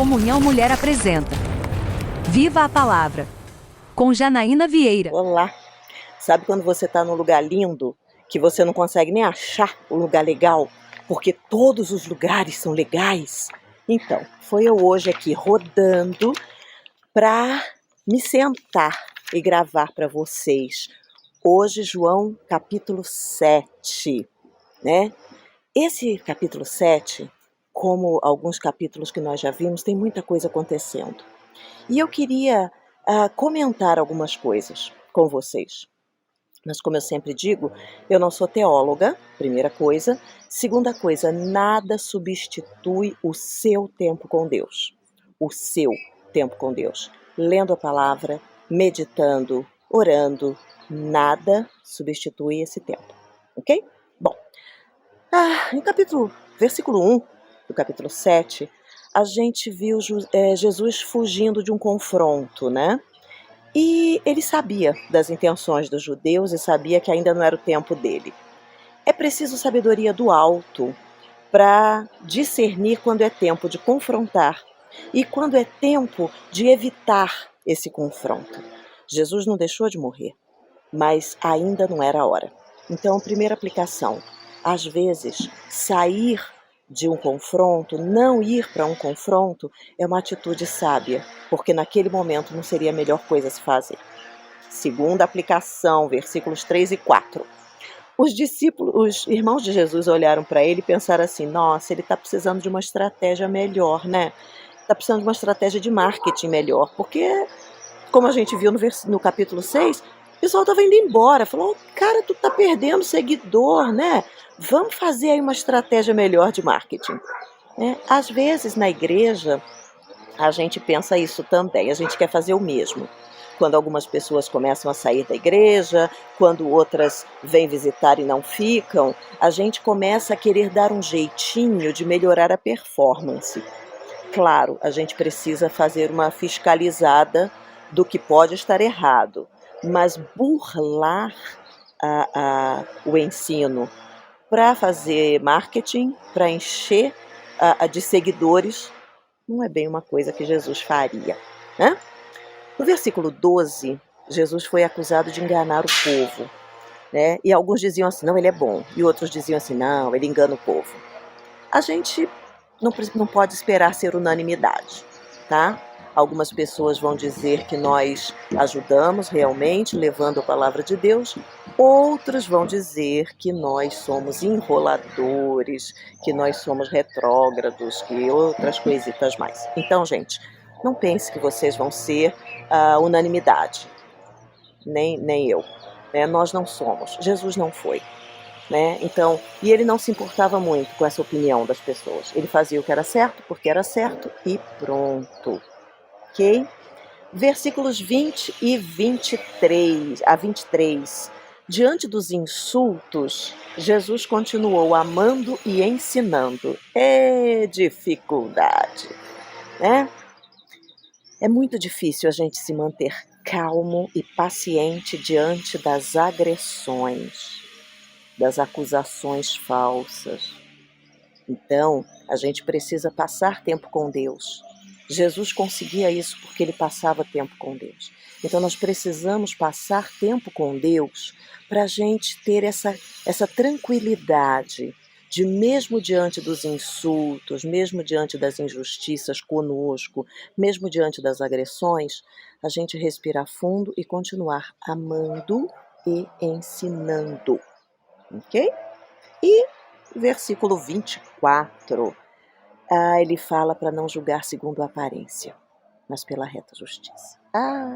Comunhão Mulher apresenta Viva a Palavra, com Janaína Vieira. Olá! Sabe quando você está num lugar lindo, que você não consegue nem achar o lugar legal, porque todos os lugares são legais? Então, foi eu hoje aqui rodando para me sentar e gravar para vocês. Hoje, João capítulo 7, né? Esse capítulo 7, como alguns capítulos que nós já vimos, tem muita coisa acontecendo. E eu queria comentar algumas coisas com vocês. Mas como eu sempre digo, eu não sou teóloga, primeira coisa. Segunda coisa, nada substitui o seu tempo com Deus. O seu tempo com Deus. Lendo a palavra, meditando, orando, nada substitui esse tempo. Ok? Bom, em versículo 1 do capítulo 7, a gente viu Jesus fugindo de um confronto, né? E ele sabia das intenções dos judeus e sabia que ainda não era o tempo dele. É preciso sabedoria do alto para discernir quando é tempo de confrontar e quando é tempo de evitar esse confronto. Jesus não deixou de morrer, mas ainda não era a hora. Então, primeira aplicação, às vezes, sair de um confronto, não ir para um confronto, é uma atitude sábia, porque naquele momento não seria a melhor coisa a se fazer. Segunda aplicação, versículos 3 e 4. Os irmãos de Jesus olharam para ele e pensaram assim, nossa, ele está precisando de uma estratégia melhor, né? Está precisando de uma estratégia de marketing melhor, porque, como a gente viu no capítulo 6, o pessoal estava indo embora, falou, cara, tu tá perdendo seguidor, né? Vamos fazer aí uma estratégia melhor de marketing. Às vezes, na igreja, a gente pensa isso também, a gente quer fazer o mesmo. Quando algumas pessoas começam a sair da igreja, quando outras vêm visitar e não ficam, a gente começa a querer dar um jeitinho de melhorar a performance. Claro, a gente precisa fazer uma fiscalizada do que pode estar errado, mas burlar o ensino para fazer marketing, para encher de seguidores, não é bem uma coisa que Jesus faria, né? No versículo 12, Jesus foi acusado de enganar o povo, né? E alguns diziam assim, não, ele é bom, e outros diziam assim, não, ele engana o povo. A gente não pode esperar ser unanimidade, tá? Algumas pessoas vão dizer que nós ajudamos realmente, levando a palavra de Deus. Outros vão dizer que nós somos enroladores, que nós somos retrógrados, que outras coisitas mais. Então, gente, não pense que vocês vão ser unanimidade, nem eu. Né? Nós não somos, Jesus não foi. Né? Então, e ele não se importava muito com essa opinião das pessoas. Ele fazia o que era certo, porque era certo e pronto. Ok? Versículos 20 e 23 a 23. Diante dos insultos, Jesus continuou amando e ensinando. É dificuldade, né? É muito difícil a gente se manter calmo e paciente diante das agressões, das acusações falsas. Então, a gente precisa passar tempo com Deus. Jesus conseguia isso porque ele passava tempo com Deus. Então, nós precisamos passar tempo com Deus para a gente ter essa tranquilidade de, mesmo diante dos insultos, mesmo diante das injustiças conosco, mesmo diante das agressões, a gente respirar fundo e continuar amando e ensinando. Ok? E versículo 24, ele fala para não julgar segundo a aparência, mas pela reta justiça.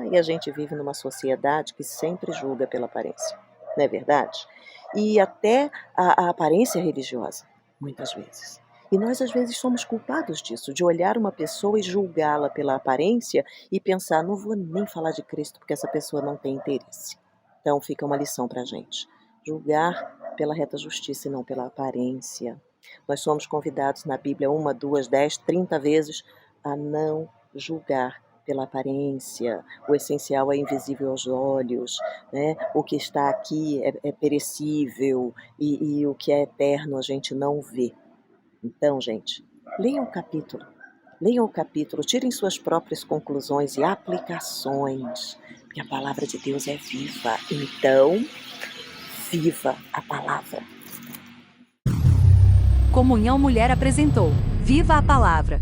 E a gente vive numa sociedade que sempre julga pela aparência, não é verdade? E até a aparência religiosa, muitas vezes. E nós, às vezes, somos culpados disso, de olhar uma pessoa e julgá-la pela aparência e pensar, não vou nem falar de Cristo porque essa pessoa não tem interesse. Então, fica uma lição para a gente. Julgar pela reta justiça e não pela aparência. Nós somos convidados na Bíblia 1, 2, 10, 30 vezes a não julgar pela aparência. O essencial é invisível aos olhos, né? O que está aqui é perecível e o que é eterno a gente não vê. Então, gente, leiam o capítulo, Leiam o capítulo, tirem suas próprias conclusões e aplicações. Porque a palavra de Deus é viva. Então, viva a palavra. Comunhão Mulher apresentou Viva a Palavra.